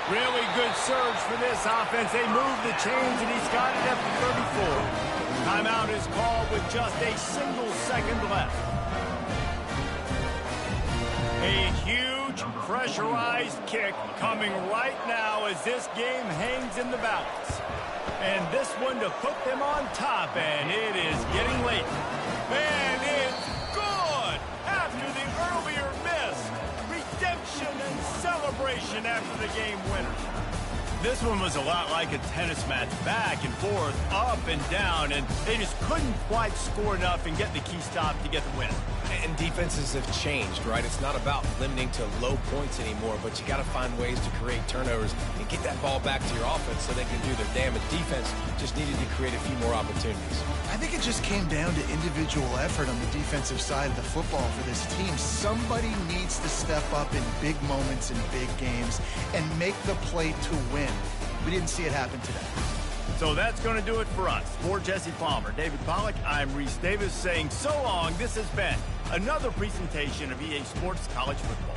Really good surge for this offense. They move the chains, and he's got it at the 34. Timeout is called with just a single second left. A huge pressurized kick coming right now as this game hangs in the balance. And this one to put them on top, and it is getting late. And it's good after the earlier miss. Redemption and celebration after the game winner. This one was a lot like a tennis match, back and forth, up and down, and they just couldn't quite score enough and get the key stop to get the win. And defenses have changed, right? It's not about limiting to low points anymore, but you got to find ways to create turnovers and get that ball back to your offense so they can do their damage. Defense just needed to create a few more opportunities. I think it just came down to individual effort on the defensive side of the football for this team. Somebody needs to step up in big moments in big games and make the play to win. We didn't see it happen today. So that's going to do it for us. For Jesse Palmer, David Pollack, I'm Reese Davis saying so long. This has been another presentation of EA Sports College Football.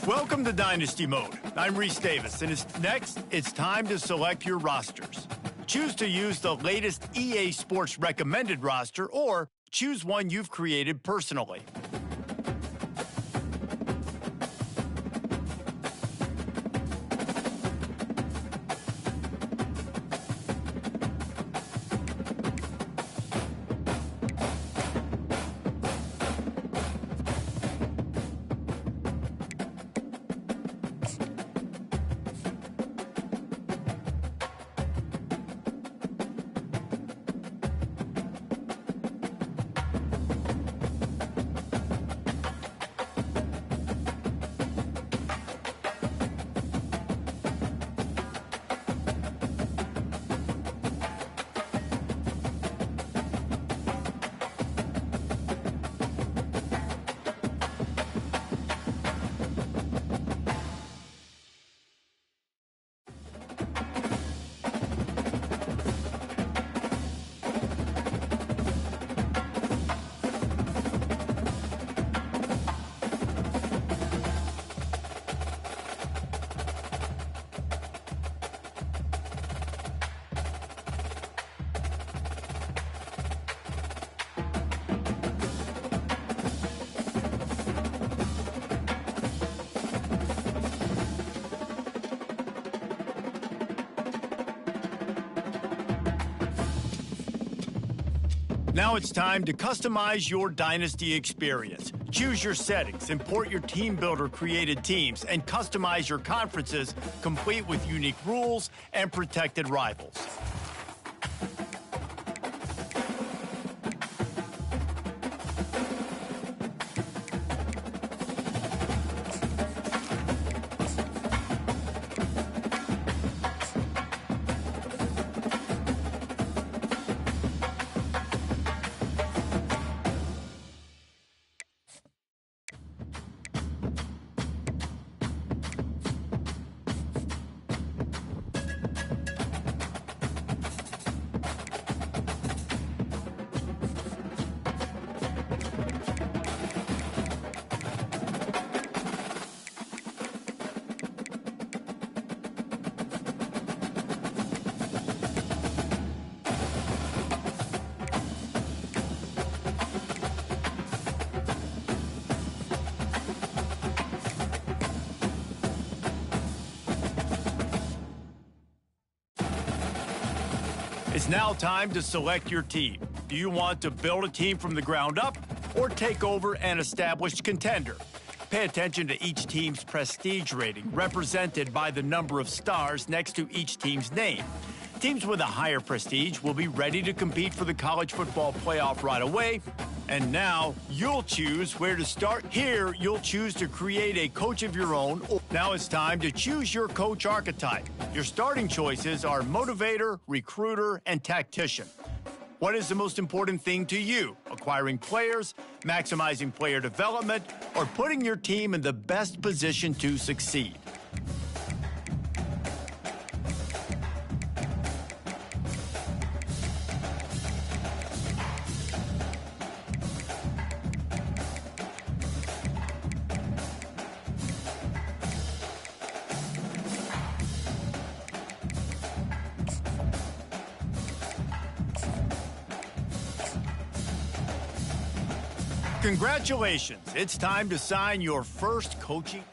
Welcome to Dynasty Mode. I'm Reese Davis, and next, it's time to select your rosters. Choose to use the latest EA Sports recommended roster, or choose one you've created personally. Now it's time to customize your Dynasty experience. Choose your settings, import your team builder created teams, and customize your conferences, complete with unique rules and protected rivals. It's now time to select your team. Do you want to build a team from the ground up or take over an established contender? Pay attention to each team's prestige rating, represented by the number of stars next to each team's name. Teams with a higher prestige will be ready to compete for the college football playoff right away. And now you'll choose where to start. Here, you'll choose to create a coach of your own. Now it's time to choose your coach archetype. Your starting choices are motivator, recruiter, and tactician. What is the most important thing to you? Acquiring players, maximizing player development, or putting your team in the best position to succeed? Congratulations, it's time to sign your first coaching.